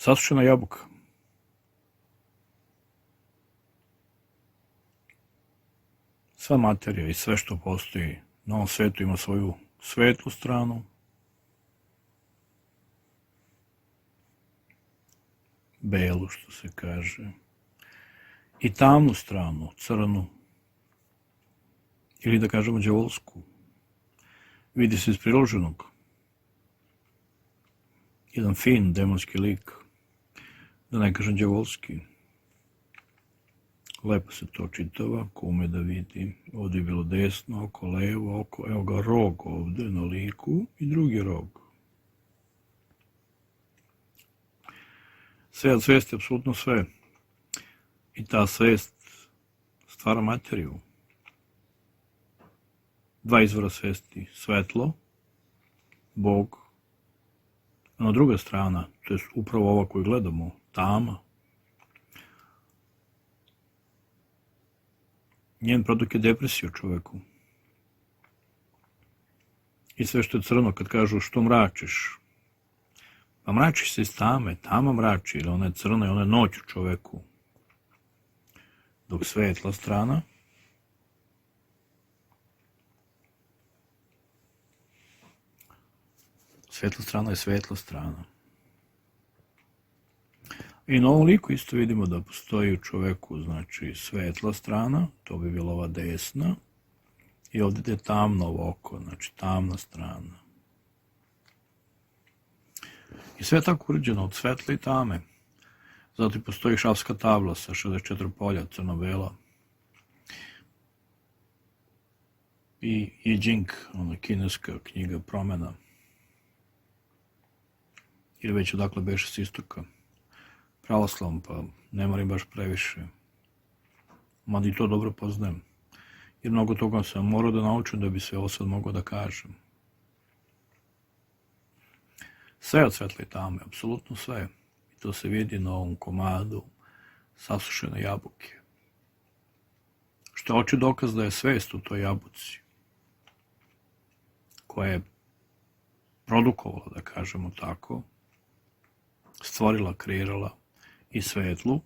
Sasušena jabuka. Sva materija i sve što postoji na ovom svetu ima svoju svetlu stranu, belu, što se kaže, i tamnu stranu, crnu, ili da kažemo đavolsku. Vidi se iz priloženog jedan fin demonski lik, da ne kažem đavolski. Lepo se to čitava, ko ume da vidi. Ovdje je bilo desno oko, levo oko, evo ga rog ovdje na liku i drugi rog. Sve od svesti, apsolutno sve. I ta svest stvara materiju. Dva izvora svesti, svetlo, Bog, a druga strana, to je upravo ova koju gledamo, tama. Njen produkt je depresija u čoveku. I sve što je crno, kad kažu što mračiš, pa mračiš se iz tame, tama mrači, ili ona je crna i ona je noć u čoveku. Dok svetla strana, svetla strana je svetla strana. I na ovom liku isto vidimo da postoji u čoveku, znači, svetla strana, to bi bila ova desna, i ovdje je tamno ovo oko, znači tamna strana. I sve je tako uređeno od svetla i tame. Zato i postoji šavska tabla sa 64 polja, crno-bela. I I Ching, ona kineska knjiga promena. Ili već odakle beše s istoka. Pravoslavom, pa ne moram baš previše. Mada i to dobro poznajem. Jer mnogo toga sam morao da naučim da bi sve ovo sad mogao da kažem. Sve od svetla i tame, apsolutno sve. I to se vidi na ovom komadu sasušene jabuke. Što je oči dokaz da je svest u toj jabuci, koja je produkovala, da kažemo tako, stvorila, kreirala i svetlu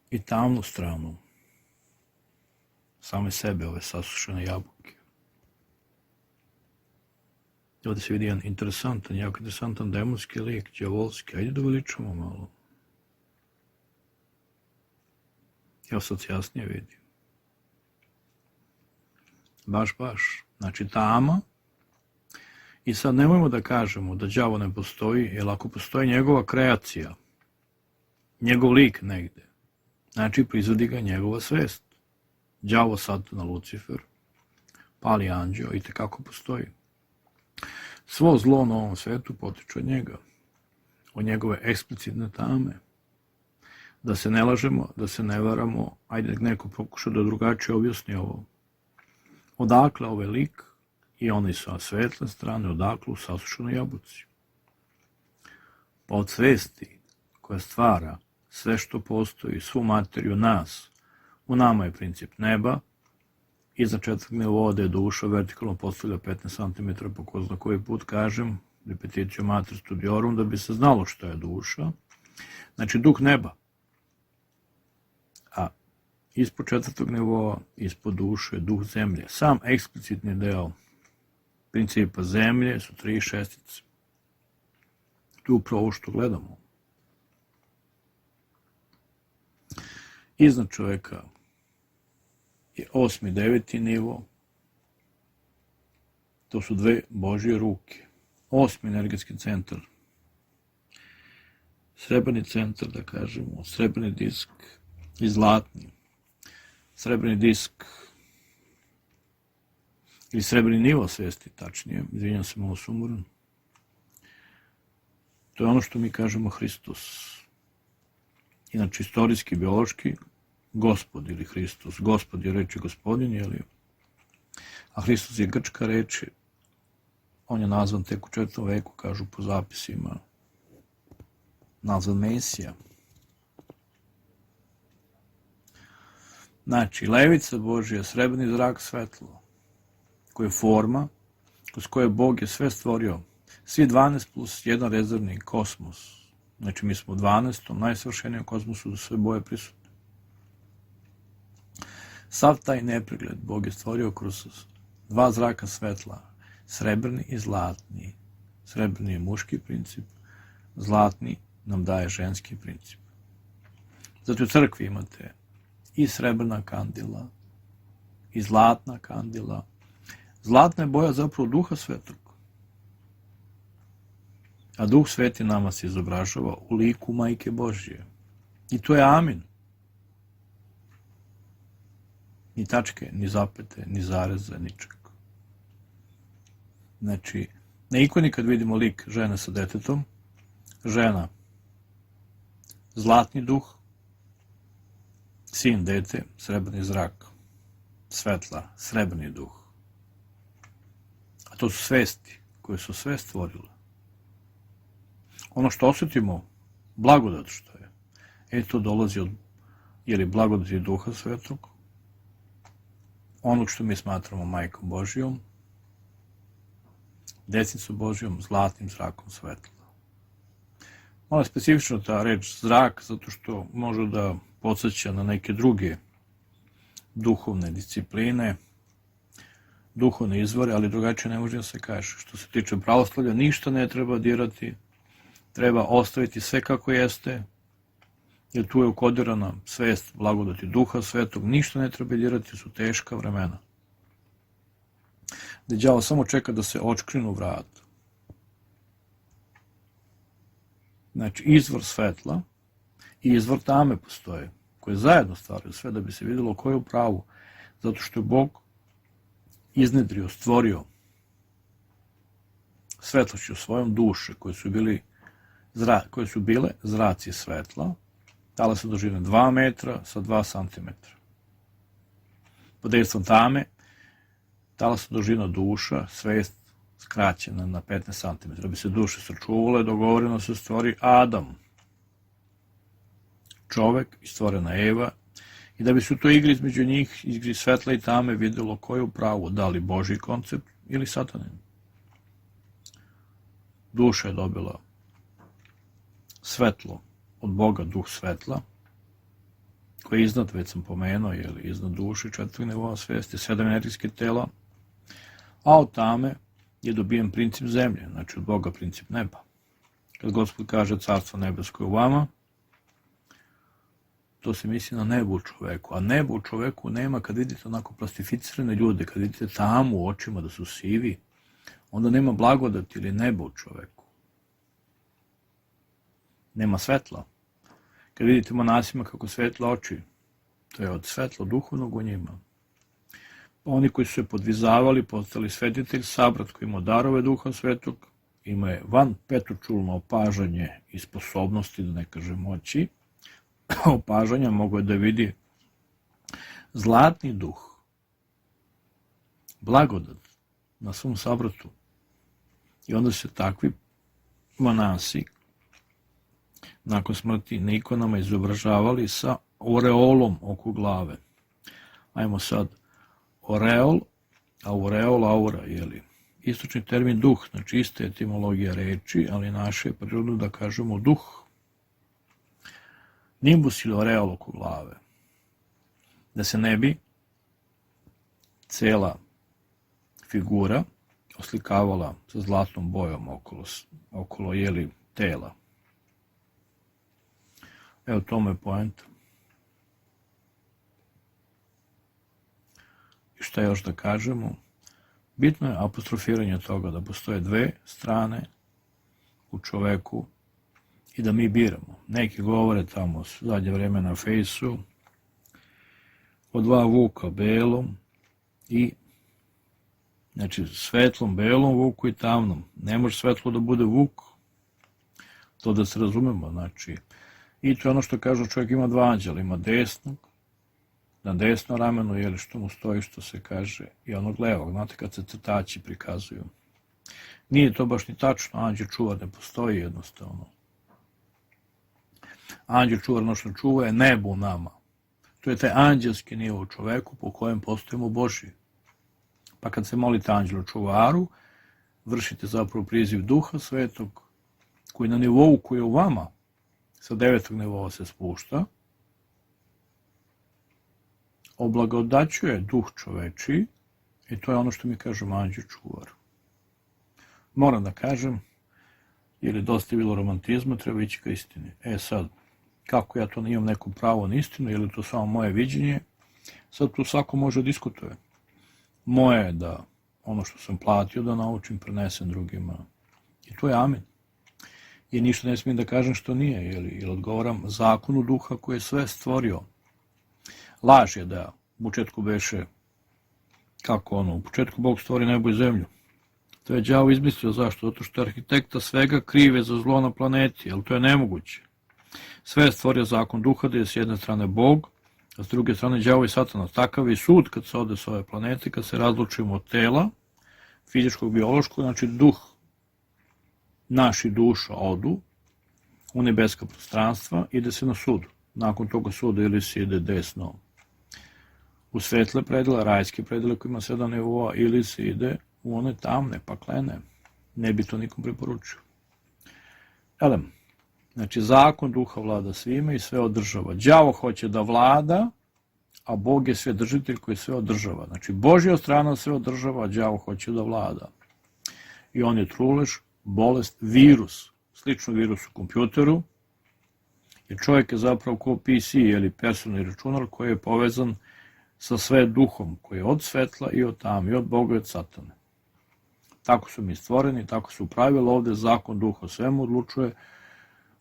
i tamnu stranu same sebe, ove sasušene jabuke. Ovdje se vidi jedan interesantan, jako interesantan demonski lik, đavolski. Ajde da veličamo malo. Evo sad se jasnije vidi. Baš. Znači tama. I sad nemojmo da kažemo da đavo ne postoji, jer ako postoji njegova kreacija, njegov lik negde, znači proizvodi ga njegova svest. Đavo, Satan, Lucifer, pali anđeo, i tekako postoji. Svo zlo na ovom svetu potiče od njega, od njegove eksplicitne tame. Da se ne lažemo, da se ne varamo, ajde neko pokuša da drugačije objasni ovo. Odakle ovaj lik i oni sa svetle strane, odakle u sasušenoj jabuci. Pa od svesti koja stvara sve što postoji, svu materiju nas, u nama je princip neba, iznad četvrtog nivoa je duša vertikalno postavlja 15 cm, po ko zna koji put kažem, repetitio mater studiorum, da bi se znalo što je duša. Znači duh neba. A ispod četvrtog nivoa, ispod duše, duh zemlje. Sam eksplicitni deo principa zemlje su 3 šestice. Tu je upravo ovo što gledamo. Iznad čovjeka je 8. i 9. nivo. To su dve Božje ruke. 8. energetski centar. Srebrni centar, da kažemo, srebrni disk i zlatni. Srebrni disk ili srebrni nivo svesti, tačnije, izvinjam se, malo sumoran. To je ono što mi kažemo Hristos. Inače, istorijski, biološki, Gospod ili Hristos. Gospod je reč i gospodin, jeli? A Hristos je grčka reč. On je nazvan tek u 4. veku, kažu po zapisima. Nazvan Mesija. Znači, levica Božja, srebrni zrak, svetlo, koja je forma, kroz koje Bog je sve stvorio, Svi 12 plus jedan rezervni kosmos. Znači mi smo u 12. najsavršenijem kosmosu da sve boje prisutne. Sav taj nepregled Bog je stvorio kroz dva zraka svetla, srebrni i zlatni. Srebrni je muški princip, zlatni nam daje ženski princip. Zato u crkvi imate i srebrna kandila, i zlatna kandila. Zlatna je boja zapravo Duha Svetog. A Duh Sveti nama se izobražava u liku Majke Božije. I to je amin. Ni tačke, ni zapete, ni zareza, ničeg. Znači, na ikoni kad vidimo lik žene sa detetom, žena, zlatni duh, sin, dete, srebrni zrak, svetla, srebrni duh. A to su svesti koje su sve stvorile. Ono što osjetimo, blagodat što je, to dolazi od, blagodati Duha Svetog, onog što mi smatramo Majkom Božijom, Desnicu Božijom, zlatnim zrakom svetla. Malo je specifična ta reč zrak, zato što može da podsjeća na neke druge duhovne discipline, duhovne izvore, ali drugačije ne može da se kaže. Što se tiče pravoslavlja, ništa ne treba dirati, treba ostaviti sve kako jeste, jer tu je ukodirana svest blagodati Duha Svetog, ništa ne treba dirati, su teška vremena. Gde đavo samo čeka da se očkrinu vrata. Znači, izvor svetla i izvor tame postoje, koje zajedno stvaraju sve da bi se vidjelo ko je u pravu, zato što je Bog iznedrio, stvorio svetlošću svojom duše, koje su bile zraci svetla, dala se dužine 2 metra sa 2 centimetra. Pod dejstvom tame dala se dužina duša, svest skraćena na 15 cm. Da bi se duše sačuvale, dogovoreno se stvori Adam, čovek i stvorena Eva, i da bi se u toj igri između njih, igri svetla i tame, vidjelo ko je u pravu, da li Božji koncept ili satanin. Duša je dobila svetlo od Boga, duh svetla, koji je iznad, već sam pomenuo, iznad duše, 4. nivoa svesti, 7 energijske tela, a od tame je dobijen princip zemlje, znači od Boga princip neba. Kad Gospod kaže carstvo nebesko je u vama, to se misli na nebo u čoveku, a nebo u čoveku nema, kad vidite onako plastificirane ljude, kad vidite tamu u očima da su sivi, onda nema blagodati ili nebo u čoveku. Nema svetla. Kad vidite monasima kako svetla oči, to je od svetla duhovnog u njima. Oni koji su se podvizavali, postali svetitelj, sabrat koji ima darove Duha Svetog, ima je van petočulno opažanje i sposobnosti, da ne kažem moći, opažanja mogu da vidi zlatni duh, blagodat na svom sabratu. I onda se takvi monasi nakon smrti na ikonama izobražavali sa oreolom oko glave. Ajmo sad, oreol, aureol, aura, istočni termin duh, znači ista etimologija reči, ali naše je prirodno da kažemo duh. Nimbus ili oreol oko glave. Da se ne bi cela figura oslikavala sa zlatnom bojom okolo tela. Evo, tome je poenta. I šta još da kažemo? Bitno je apostrofiranje toga da postoje dve strane u čoveku i da mi biramo. Neki govore tamo zadnje vreme na fejsu o dva vuka, belom i znači svetlom, belom vuku i tamnom. Ne može svetlo da bude vuk, to da se razumemo, znači. I to je ono što kažu, čovjek ima dva anđela, ima desnog, na desno ramenu, što mu stoji, što se kaže, i onog levog, znate kad se crtači prikazuju. Nije to baš ni tačno, anđel čuvar ne postoji jednostavno. Anđel čuvar, ono što čuva je nebo u nama. To je taj anđelski nivo u čoveku po kojem postojimo Božji. Pa kad se molite anđelu čuvaru, vršite zapravo priziv Duha Svetog, koji na nivou koji je u vama, sa 9. nivoa se spušta, oblagodaćuje duh čovečiji, i to je ono što mi kažemo anđeo čuvar. Moram da kažem, jer je dosta bilo romantizma, treba ići ka istini. Sad, kako ja to imam neko pravo na istinu, je li to samo moje viđenje, sad tu svako može diskutuje. Moje je da ono što sam platio da naučim, prenesem drugima. I to je amen. I ništa ne smijem da kažem što nije, jer odgovaram zakonu duha koji je sve stvorio. Laž je da u početku beše, kako ono, u početku Bog stvori nebo i zemlju. To je đavo izmislio, zašto? Zato što je arhitekta svega krive za zlo na planeti, ali to je nemoguće. Sve je stvorio zakon duha, da je s jedne strane Bog, a s druge strane đavo i satana. Takav je sud kad se ode s ove planete, kad se razlučimo od tela, fizičkog, biološkog, znači duh, naši duša odu u nebeska prostranstva, ide se na sud. Nakon toga suda ili se ide desno u svetle predele, rajske predele koji ima 7 nivoa, ili se ide u one tamne, paklene. Ne bi to nikom preporučio. Znači, zakon duha vlada svime i sve održava. Đavo hoće da vlada, a Bog je sve držitelj koji sve održava. Znači, Božja strana sve održava, a đavo hoće da vlada. I on je trulež, bolest, virus, slično virusu u kompjuteru, jer čovjek je zapravo ko PC ili personalni računar koji je povezan sa sve duhom, koji je od svetla i od tame, i od Boga i od satane. Tako su mi stvoreni, tako su pravila ovde, zakon duha svemu odlučuje.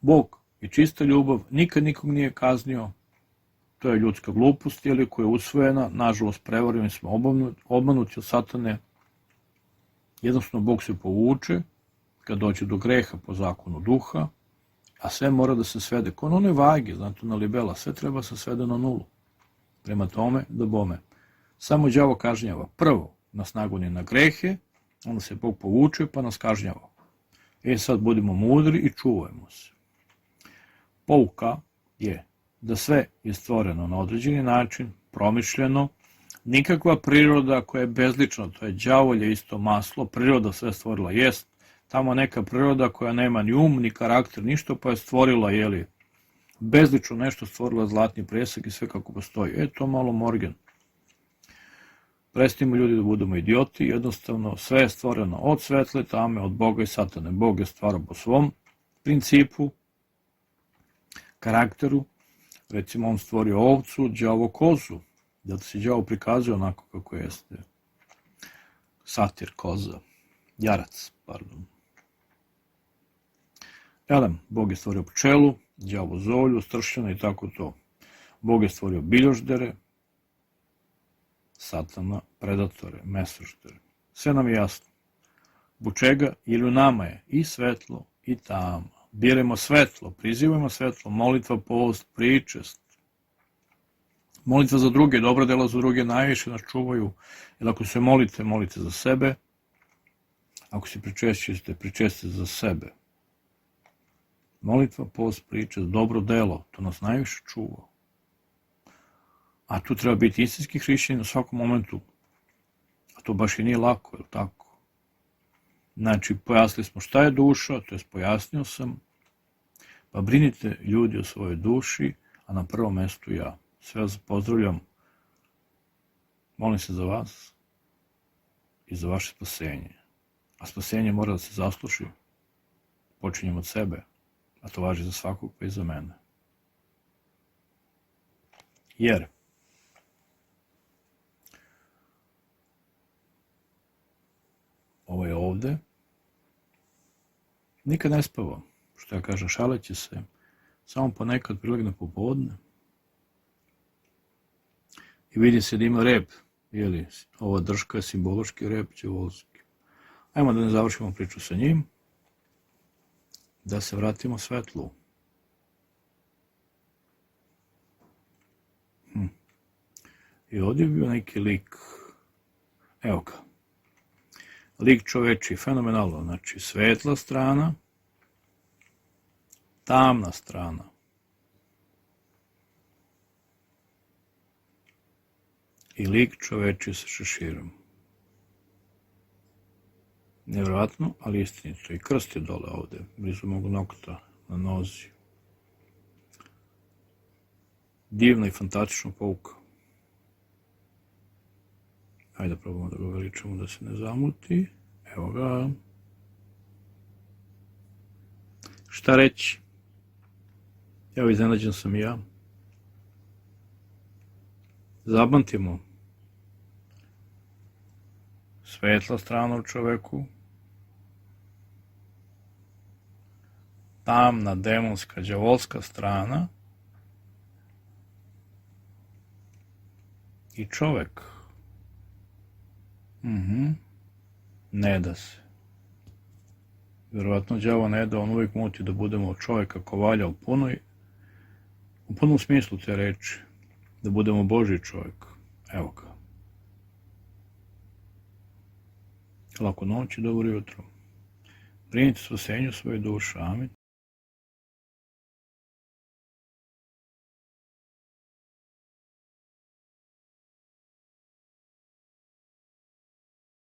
Bog je čista ljubav, nikad nikog nije kaznio, to je ljudska glupost, koja je usvojena, nažalost prevareni smo, obmanuti od satane. Jednostavno Bog se povuče, kad dođe do greha po zakonu duha, a sve mora da se svede. Ko na one vage, znate, na libela, sve treba se svede na nulu. Prema tome, da bome. Samo đavo kažnjava. Prvo, nas nagoni na grehe, onda se Bog povuče, pa nas kažnjava. Sad budimo mudri i čuvajmo se. Pouka je da sve je stvoreno na određeni način, promišljeno, nikakva priroda koja je bezlična, to je đavolje isto maslo, priroda sve stvorila, jest, tamo neka priroda koja nema ni um, ni karakter, ništa, pa je stvorila, bezlično nešto, stvorila zlatni presek i sve kako postoji. To malo morgen. Prestanimo ljudi da budemo idioti, jednostavno sve je stvoreno od svetle tame, od Boga i satane. Bog je stvarao po svom principu, karakteru, recimo on stvorio ovcu, đavo kozu, da se đavo prikazuje onako kako jeste. Satir, koza, jarac, pardon. Bog je stvorio pčelu, đavo zolju, stršljana i tako to. Bog je stvorio biljoždere, satana, predatore, mesoždere. Sve nam je jasno. Zbog čega? Jer u nama je i svetlo i tama. Birajmo svetlo, prizivajmo svetlo, molitva, post, pričest. Molitva za druge, dobra dela za druge najviše nas čuvaju. Jer ako se molite, molite za sebe. Ako se pričešćujete, pričestite za sebe. Molitva, post, pričest, dobro delo, to nas najviše čuva. A tu treba biti istinski hrišćanin u svakom momentu. A to baš i nije lako, je li tako? Znači, pojasnili smo šta je duša, to je pojasnio sam. Pa brinite ljudi o svojoj duši, a na prvom mestu ja. Sve vas pozdravljam. Molim se za vas i za vaše spasenje. A spasenje mora da se zasluši. Počinjem od sebe, a to važi za svakog pa i za mene. Jer ovo je ovde, nikad ne spava, što ja kažem, šaleći se, samo ponekad prilegne popodne i vidi se da ima rep, ova drška je simbološki rep đavolski. Ajmo da ne završimo priču sa njim, da se vratimo svetlu. I ovdje je bio neki lik, evo ga, lik čoveči, fenomenalno, znači svetla strana, tamna strana. I lik čoveči sa šeširom. Nevjerojatno, ali istinito. I krst je dole ovde, blizu mog nokta, na nozi. Divna i fantastična pouka. Hajde da probamo da ga veličamo da se ne zamuti. Evo ga. Šta reći? Evo, iznenađen sam i ja. Zapamtimo. Svetla strana u čoveku. Tamna, demonska, đavolska strana. I čovek. Ne da se. Vjerovatno đavo ne da, on uvijek muti da budemo od čoveka kovalja u punom smislu te reči. Da budemo Božji čovjek. Evo ga. Laku noć i dobro jutro. Brinite spasenju svoje duše. Amin.